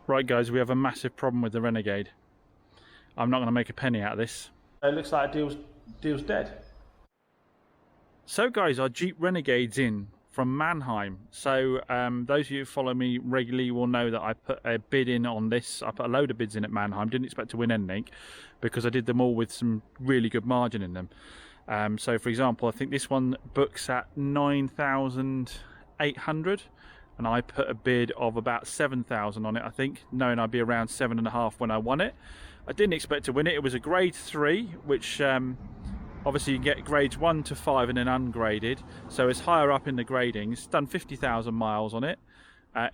Right guys, we have a massive problem with the Renegade. I'm not going to make a penny out of this. It looks like deal's dead. So guys, our Jeep Renegade's in from Manheim. So those of you who follow me regularly will know that I put a bid in on this. I put a load of bids in at Manheim. Didn't expect to win anything because I did them all with some really good margin in them. So for example, I think this one books at 9,800. And I put a bid of about 7,000 on it, I think, knowing I'd be around 7.5 when I won it. I didn't expect to win it. It was a grade 3, which obviously you get grades 1 to 5 and then ungraded, so it's higher up in the gradings. Done 50,000 miles on it.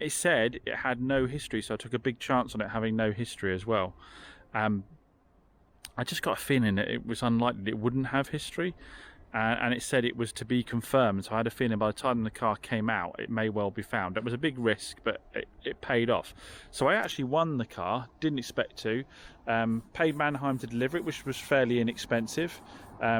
It said it had no history, so I took a big chance on it having no history as well. I just got a feeling that it was unlikely that it wouldn't have history. And it said it was to be confirmed, so I had a feeling by the time the car came out it may well be found. It was a big risk, but it paid off. So I actually won the car, didn't expect to. Paid Manheim to deliver it, which was fairly inexpensive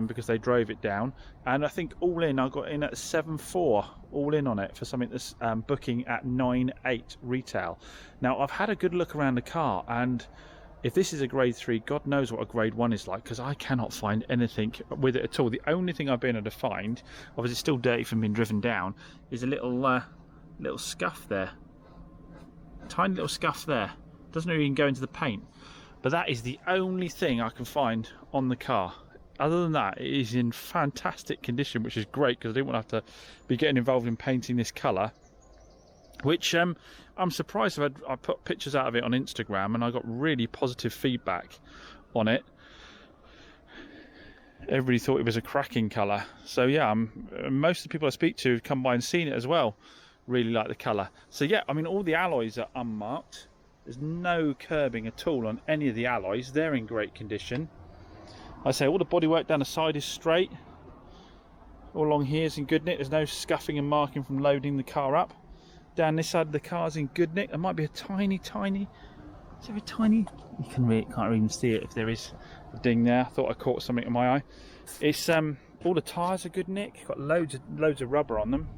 because they drove it down. And I think all in I got in at 7.4 all in on it for something that's booking at 9.8 retail. Now I've had a good look around the car, and if this is a grade 3, God knows what a grade 1 is like, because I cannot find anything with it at all. The only thing I've been able to find, obviously it's still dirty from being driven down, is a little scuff there. Tiny little scuff there. Doesn't even go into the paint. But that is the only thing I can find on the car. Other than that, it is in fantastic condition, which is great, because I didn't want to have to be getting involved in painting this colour. Which I'm surprised. I put pictures out of it on Instagram and I got really positive feedback on it. Everybody thought it was a cracking colour. So yeah, most of the people I speak to have come by and seen it as well. Really like the colour. So yeah, I mean all the alloys are unmarked. There's no curbing at all on any of the alloys. They're in great condition. I say all the bodywork down the side is straight. All along here is in good nick. There's no scuffing and marking from loading the car up. Down this side of the car's in good nick. There might be a tiny, is there a tiny? You can't even see it if there is a ding there. I thought I caught something in my eye. It's all the tyres are good nick. Got loads of rubber on them.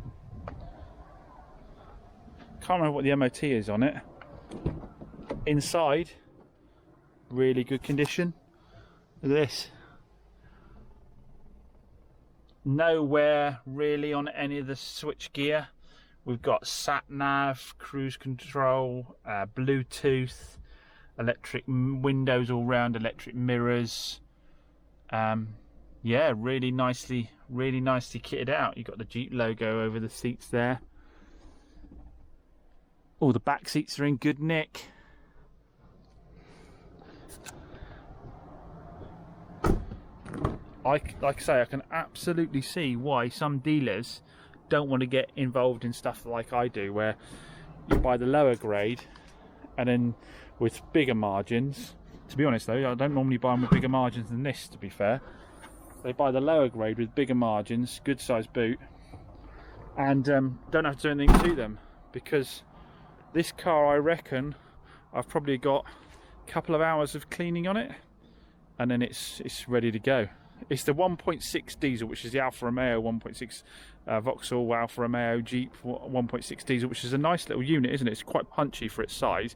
Can't remember what the MOT is on it. Inside, really good condition. Look at this. No wear really on any of the switch gear. We've got sat nav, cruise control, Bluetooth, electric windows all round, electric mirrors. Yeah, really nicely kitted out. You've got the Jeep logo over the seats there. All the back seats are in good nick. Like I say, I can absolutely see why some dealers don't want to get involved in stuff like I do, where you buy the lower grade and then with bigger margins. To be honest though, I don't normally buy them with bigger margins than this, to be fair. They buy the lower grade with bigger margins, good size boot, and don't have to do anything to them, because this car, I reckon I've probably got a couple of hours of cleaning on it and then it's ready to go. It's the 1.6 diesel, which is the Alfa Romeo 1.6 Vauxhall Alfa Romeo Jeep 1.6 diesel, which is a nice little unit, isn't it? It's quite punchy for its size.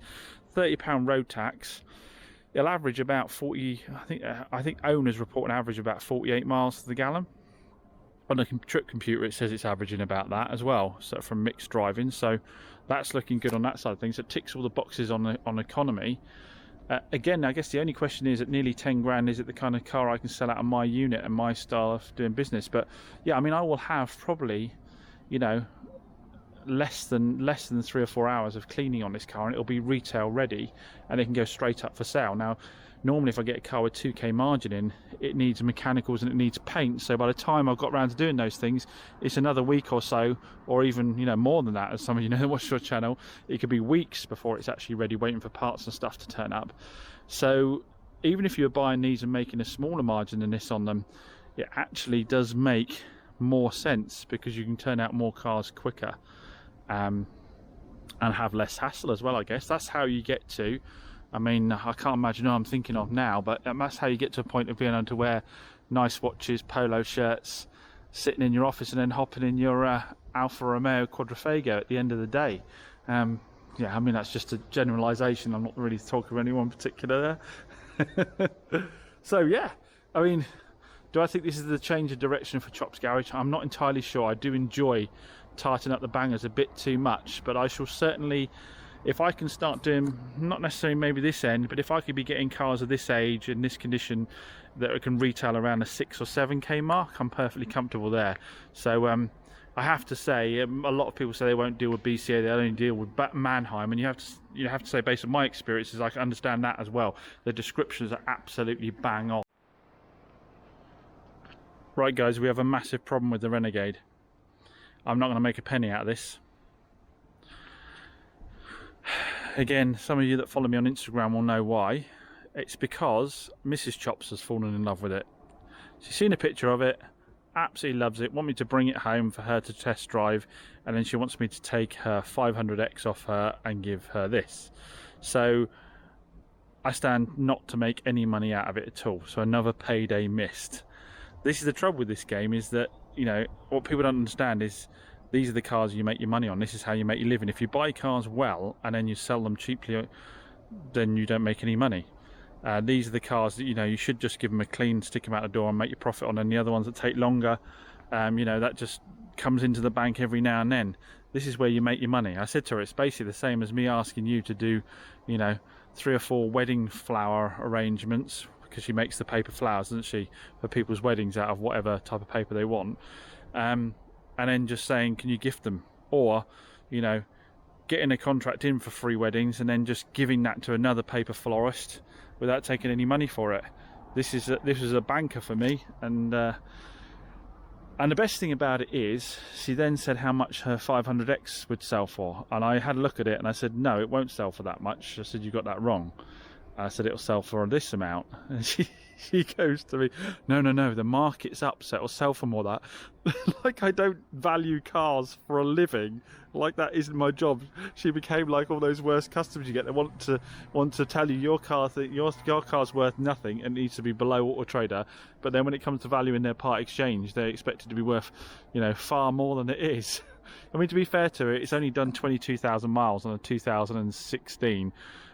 £30 road tax. It'll average about 40. I think owners report an average of about 48 miles to the gallon. On the trip computer, it says it's averaging about that as well. So from mixed driving, so that's looking good on that side of things. It ticks all the boxes on economy. Again, I guess the only question is, at nearly 10 grand, is it the kind of car I can sell out of my unit and my style of doing business? But yeah, I mean, I will have probably, you know, less than 3 or 4 hours of cleaning on this car, and it'll be retail ready and it can go straight up for sale. Now, normally if I get a car with 2k margin in, it needs mechanicals and it needs paint, so by the time I've got around to doing those things, it's another week or so, or even, you know, more than that. As some of you know, watch your channel, it could be weeks before it's actually ready, waiting for parts and stuff to turn up. So even if you're buying these and making a smaller margin than this on them, it actually does make more sense, because you can turn out more cars quicker and have less hassle as well. I guess that's how you get to, I mean, I can't imagine who I'm thinking of now, but that's how you get to a point of being able to wear nice watches, polo shirts, sitting in your office and then hopping in your Alfa Romeo Quadrifogo at the end of the day. yeah, I mean, that's just a generalisation. I'm not really talking about anyone particular there. So yeah, I mean, do I think this is the change of direction for Chops Garage? I'm not entirely sure. I do enjoy tarting up the bangers a bit too much, but I shall certainly, if I can start doing, not necessarily maybe this end, but if I could be getting cars of this age in this condition that can retail around the 6 or 7k mark, I'm perfectly comfortable there. So I have to say, a lot of people say they won't deal with BCA, they only deal with Manheim, and you have to say, based on my experiences, I can understand that as well. The descriptions are absolutely bang on. Right guys, we have a massive problem with the Renegade. I'm not going to make a penny out of this. Again, some of you that follow me on Instagram will know why. It's because Mrs. Chops has fallen in love with it. She's seen a picture of it, absolutely loves it, wants me to bring it home for her to test drive, and then she wants me to take her 500X off her and give her this. So I stand not to make any money out of it at all, so another payday missed. This is the trouble with this game, is that, you know, what people don't understand is these are the cars you make your money on. This is how you make your living. If you buy cars well and then you sell them cheaply, then you don't make any money. These are the cars that, you know, you should just give them a clean, stick them out the door and make your profit on. And the other ones that take longer, you know, that just comes into the bank every now and then. This is where you make your money. I said to her, it's basically the same as me asking you to do, you know, 3 or 4 wedding flower arrangements, because she makes the paper flowers, doesn't she, for people's weddings out of whatever type of paper they want, and then just saying, can you gift them? Or, you know, getting a contract in for 3 weddings and then just giving that to another paper florist without taking any money for it. This is a banker for me. And the best thing about it is, she then said how much her 500X would sell for, and I had a look at it and I said, no, it won't sell for that much. I said, you got that wrong. I said, it'll sell for this amount. And she goes to me, no, the market's up, so it'll sell for more than that. Like I don't value cars for a living. Like that isn't my job. She became like all those worst customers you get. They want to tell you your car's worth nothing and needs to be below Auto Trader. But then when it comes to valuing their part exchange, they expect it to be worth, you know, far more than it is. I mean, to be fair to it, it's only done 22,000 miles on a 2016.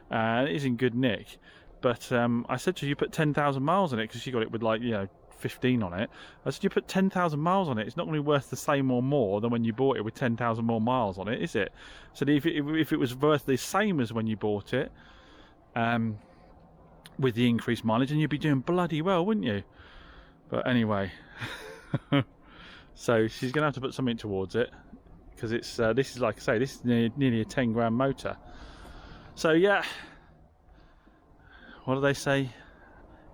It is in good nick, but I said to her, you put 10,000 miles on it, because she got it with, like, you know, 15 on it. I said, you put 10,000 miles on it, it's not going to be worth the same or more than when you bought it with 10,000 more miles on it, is it? So if it was worth the same as when you bought it, with the increased mileage, and you'd be doing bloody well, wouldn't you? But anyway, so she's going to have to put something towards it, because it's this is, like I say, this is nearly a 10 grand motor. So yeah, what do they say?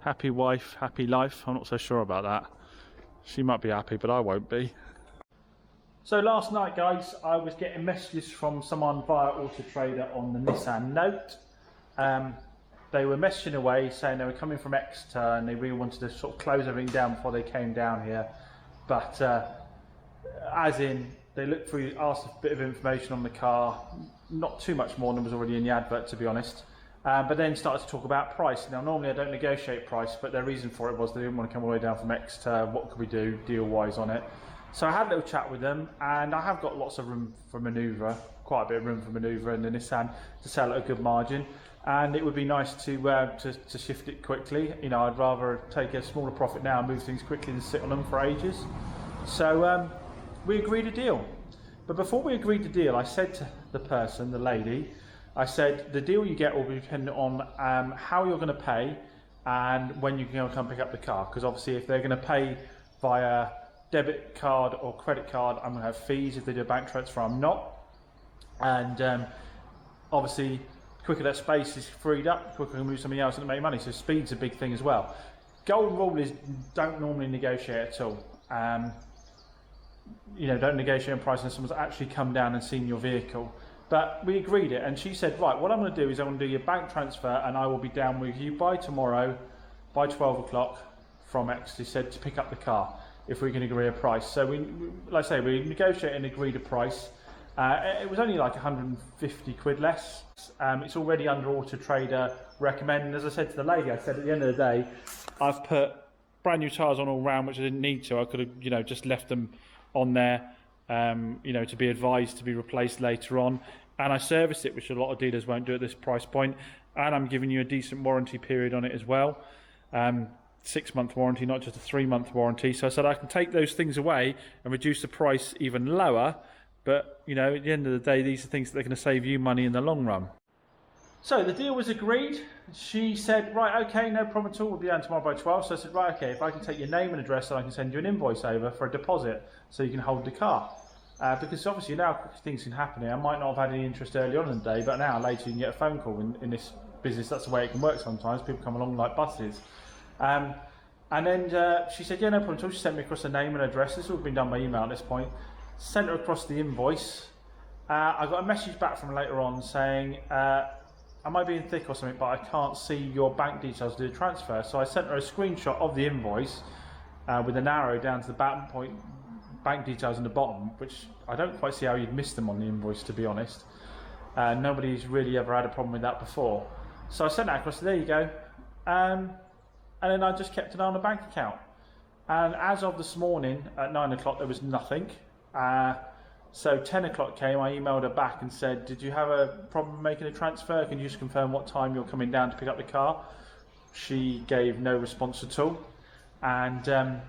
Happy wife, happy life. I'm not so sure about that. She might be happy, but I won't be. So last night, guys, I was getting messages from someone via Auto Trader on the Nissan Note. They were messaging away saying they were coming from Exeter and they really wanted to sort of close everything down before they came down here. But as in, they looked through, asked a bit of information on the car, not too much more than was already in the advert, to be honest. But then started to talk about price. Now, normally I don't negotiate price, but their reason for it was they didn't want to come all the way down from Exeter. What could we do deal-wise on it? So I had a little chat with them, and I have got lots of room for manoeuvre, quite a bit of room for manoeuvre in the Nissan to sell at a good margin. And it would be nice to shift it quickly. You know, I'd rather take a smaller profit now and move things quickly than sit on them for ages. So we agreed a deal. But before we agreed the deal, I said to the person, the lady, I said, the deal you get will be dependent on how you're going to pay and when you can come pick up the car. Because obviously if they're going to pay via debit card or credit card, I'm going to have fees. If they do a bank transfer, I'm not. And obviously, the quicker that space is freed up, the quicker I can move something else and make money. So speed's a big thing as well. Golden rule is don't normally negotiate at all. You know, don't negotiate on price unless someone's actually come down and seen your vehicle. But we agreed it, and she said, right, what I'm going to do is I'm going to do your bank transfer and I will be down with you by tomorrow, by 12 o'clock from Exeter, said, to pick up the car, if we can agree a price. So we like I say, we negotiated and agreed a price. It was only like 150 quid less. It's already under Auto Trader recommend. And as I said to the lady, I said at the end of the day, I've put brand new tyres on all round, which I didn't need to. I could have, you know, just left them on there, you know, to be advised to be replaced later on. and I service it, which a lot of dealers won't do at this price point, and I'm giving you a decent warranty period on it as well. 6-month warranty, not just a 3-month warranty. So I said I can take those things away and reduce the price even lower, but you know, at the end of the day, these are things that are going to save you money in the long run. So the deal was agreed. She said, right, okay, no problem at all, we'll be down tomorrow by 12. So I said, right, okay, if I can take your name and address, then I can send you an invoice over for a deposit so you can hold the car. Because obviously now things can happen here. I might not have had any interest early on in the day, but now later you can get a phone call in this business. That's the way it can work sometimes. People come along like buses. And then she said, yeah, no problem at all. She sent me across her name and address. This has all been done by email at this point. Sent her across the invoice. I got a message back from her later on saying, I might be in thick or something, but I can't see your bank details to do the transfer. So I sent her a screenshot of the invoice with an arrow down to the bottom point, bank details in the bottom, which I don't quite see how you'd miss them on the invoice, to be honest. Nobody's really ever had a problem with that before. So I sent that across, there you go. And then I just kept an eye on the bank account. And as of this morning at 9 o'clock, there was nothing. So 10 o'clock came, I emailed her back and said, did you have a problem making a transfer? Can you just confirm what time you're coming down to pick up the car? She gave no response at all. And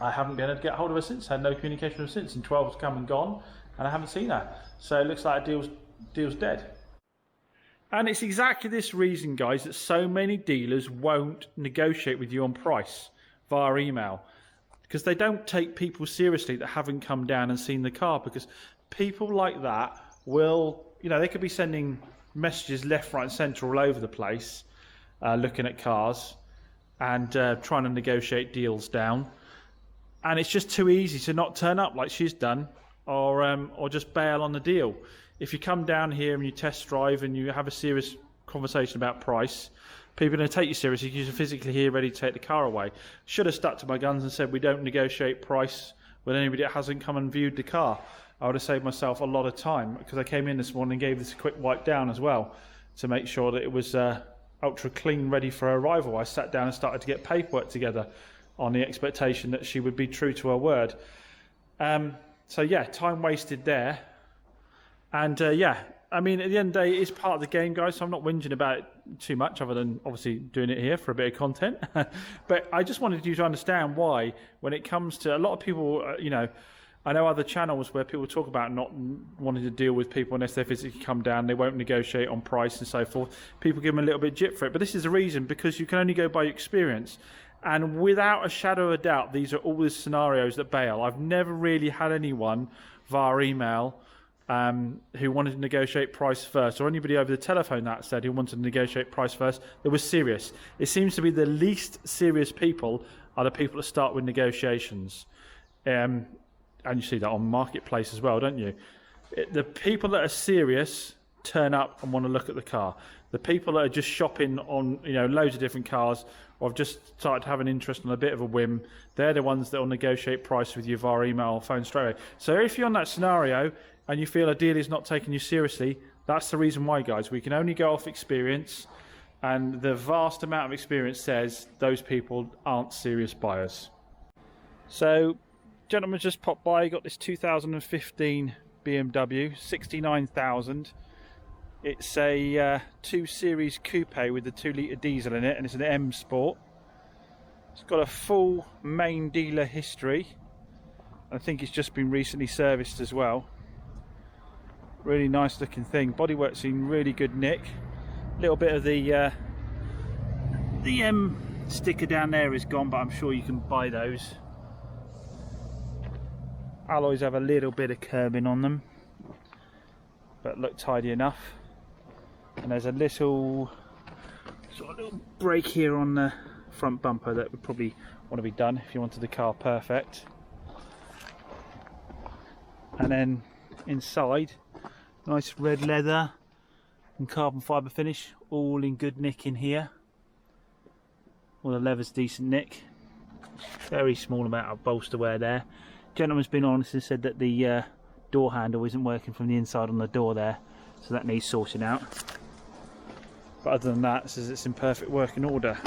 I haven't been able to get hold of her since, had no communication with her since. And 12's come and gone, and I haven't seen her. So it looks like a deal's dead. And it's exactly this reason, guys, that so many dealers won't negotiate with you on price via email. Because they don't take people seriously that haven't come down and seen the car. Because people like that will, you know, they could be sending messages left, right and centre all over the place, looking at cars and trying to negotiate deals down. And it's just too easy to not turn up like she's done, or just bail on the deal. If you come down here and you test drive and you have a serious conversation about price, people are going to take you seriously because you're physically here ready to take the car away. Should have stuck to my guns and said we don't negotiate price with anybody that hasn't come and viewed the car. I would have saved myself a lot of time, because I came in this morning and gave this a quick wipe down as well to make sure that it was ultra clean, ready for arrival. I sat down and started to get paperwork together on the expectation that she would be true to her word. So yeah, time wasted there. And yeah, I mean, at the end of the day, it's part of the game, guys, so I'm not whinging about it too much, other than obviously doing it here for a bit of content. But I just wanted you to understand why, when it comes to a lot of people, you know, I know other channels where people talk about not wanting to deal with people unless they physically come down, they won't negotiate on price and so forth. People give them a little bit jip for it, but this is the reason, because you can only go by experience. And without a shadow of a doubt, these are all the scenarios that bail. I've never really had anyone via email who wanted to negotiate price first, or anybody over the telephone that said who wanted to negotiate price first that was serious. It seems to be the least serious people are the people that start with negotiations. And you see that on Marketplace as well, don't you? The people that are serious turn up and want to look at the car. The people that are just shopping on, you know, loads of different cars, or have just started to have an interest on a bit of a whim, they're the ones that will negotiate price with you via email or phone straight away. So if you're in that scenario and you feel a deal is not taking you seriously, that's the reason why, guys. We can only go off experience, and the vast amount of experience says those people aren't serious buyers. So, gentleman just popped by, got this 2015 BMW, 69,000. It's a 2 Series Coupe with the 2-litre diesel in it, and it's an M Sport. It's got a full main dealer history. I think it's just been recently serviced as well. Really nice looking thing. Bodywork's in really good nick. A little bit of the M sticker down there is gone, but I'm sure you can buy those. Alloys have a little bit of curbing on them, but look tidy enough. And there's a little break here on the front bumper that would probably want to be done if you wanted the car perfect. And then inside, nice red leather and carbon fibre finish, all in good nick in here. All the leather's decent nick. Very small amount of bolster wear there. Gentleman's been honest and said that the door handle isn't working from the inside on the door there, so that needs sorting out. But other than that, it says it's in perfect working order.